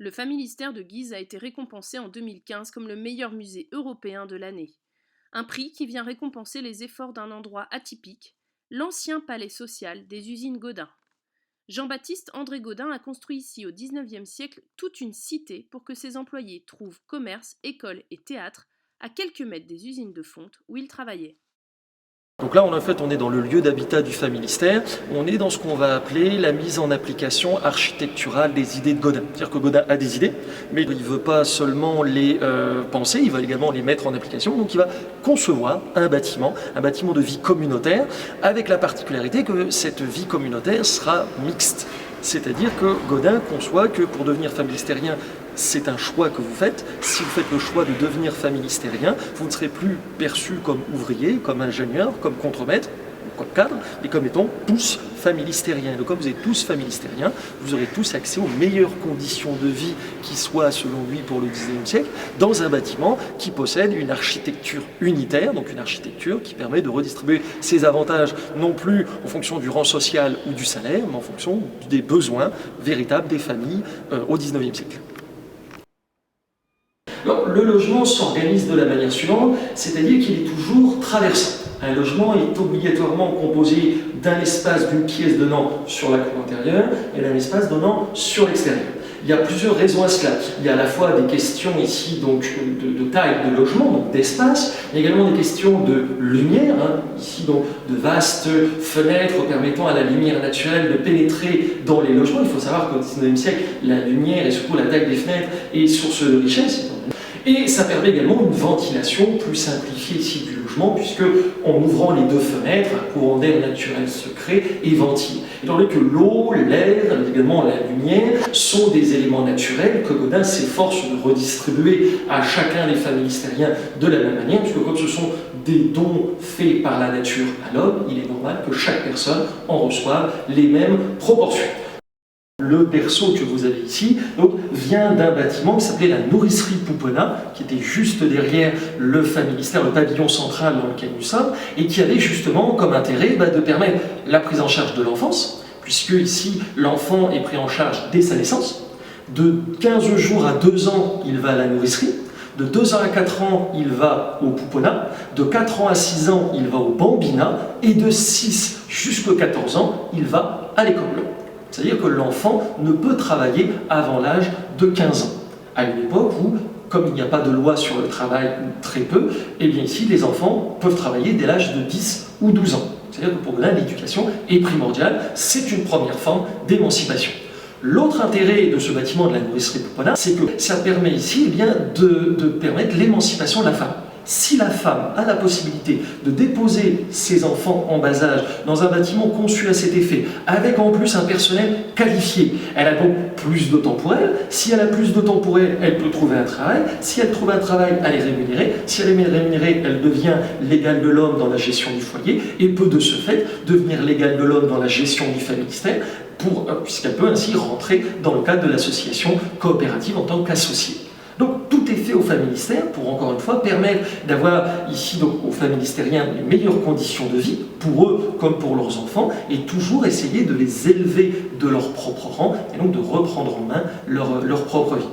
Le Familistère de Guise a été récompensé en 2015 comme le meilleur musée européen de l'année. Un prix qui vient récompenser les efforts d'un endroit atypique, l'ancien palais social des usines Gaudin. Jean-Baptiste André Gaudin a construit ici au XIXe siècle toute une cité pour que ses employés trouvent commerce, école et théâtre à quelques mètres des usines de fonte où ils travaillaient. Donc là, on est dans le lieu d'habitat du Familistère, on est dans ce qu'on va appeler la mise en application architecturale des idées de Gaudin. C'est-à-dire que Gaudin a des idées, mais il ne veut pas seulement les penser, il va également les mettre en application. Donc il va concevoir un bâtiment de vie communautaire, avec la particularité que cette vie communautaire sera mixte. C'est-à-dire que Gaudin conçoit que pour devenir familistérien, c'est un choix que vous faites. Si vous faites le choix de devenir familistérien, vous ne serez plus perçu comme ouvrier, comme ingénieur, comme contremaître, comme cadre, mais comme étant tous familistériens. Donc comme vous êtes tous familistériens, vous aurez tous accès aux meilleures conditions de vie qui soient, selon lui, pour le XIXe siècle, dans un bâtiment qui possède une architecture unitaire, donc une architecture qui permet de redistribuer ses avantages, non plus en fonction du rang social ou du salaire, mais en fonction des besoins véritables des familles au XIXe siècle. Alors, le logement s'organise de la manière suivante, c'est-à-dire qu'il est toujours traversant. Un logement est obligatoirement composé d'un espace, d'une pièce donnant sur la cour intérieure et d'un espace donnant sur l'extérieur. Il y a plusieurs raisons à cela. Il y a à la fois des questions ici donc, de taille de logement, donc d'espace, mais également des questions de lumière, ici donc de vastes fenêtres permettant à la lumière naturelle de pénétrer dans les logements. Il faut savoir qu'au XIXe siècle, la lumière et surtout la taille des fenêtres est source de richesse. Et ça permet également une ventilation plus simplifiée ici du logement, puisque en ouvrant les deux fenêtres, un courant d'air naturel se crée et ventile. Étant donné que l'eau, l'air, également la lumière, sont des éléments naturels que Gaudin s'efforce de redistribuer à chacun des familistériens de la même manière, puisque comme ce sont des dons faits par la nature à l'homme, il est normal que chaque personne en reçoive les mêmes proportions. Le berceau que vous avez ici donc, vient d'un bâtiment qui s'appelait la nourricerie Poupenat, qui était juste derrière le familistère, le pavillon central dans lequel nous sommes, et qui avait justement comme intérêt de permettre la prise en charge de l'enfance, puisque ici l'enfant est pris en charge dès sa naissance. De 15 jours à 2 ans, il va à la nourricerie. De 2 ans à 4 ans, il va au Poupenat. De 4 ans à 6 ans, il va au Bambina. Et de 6 jusqu'à 14 ans, il va à l'école. C'est-à-dire que l'enfant ne peut travailler avant l'âge de 15 ans. À une époque où, comme il n'y a pas de loi sur le travail, ou très peu, eh bien ici, les enfants peuvent travailler dès l'âge de 10 ou 12 ans. C'est-à-dire que pour Gaudin, l'éducation est primordiale, c'est une première forme d'émancipation. L'autre intérêt de ce bâtiment de la nourricerie Poupenat, c'est que ça permet ici de permettre l'émancipation de la femme. Si la femme a la possibilité de déposer ses enfants en bas âge dans un bâtiment conçu à cet effet, avec en plus un personnel qualifié, elle a donc plus de temps pour elle. Si elle a plus de temps pour elle, elle peut trouver un travail. Si elle trouve un travail, elle est rémunérée. Si elle est rémunérée, elle devient l'égale de l'homme dans la gestion du foyer et peut de ce fait devenir l'égale de l'homme dans la gestion du familistère, puisqu'elle peut ainsi rentrer dans le cadre de l'association coopérative en tant qu'associée. Donc tout est fait au familistère pour, encore une fois, permettre d'avoir ici donc, aux familistériens les meilleures conditions de vie, pour eux comme pour leurs enfants, et toujours essayer de les élever de leur propre rang, et donc de reprendre en main leur propre vie.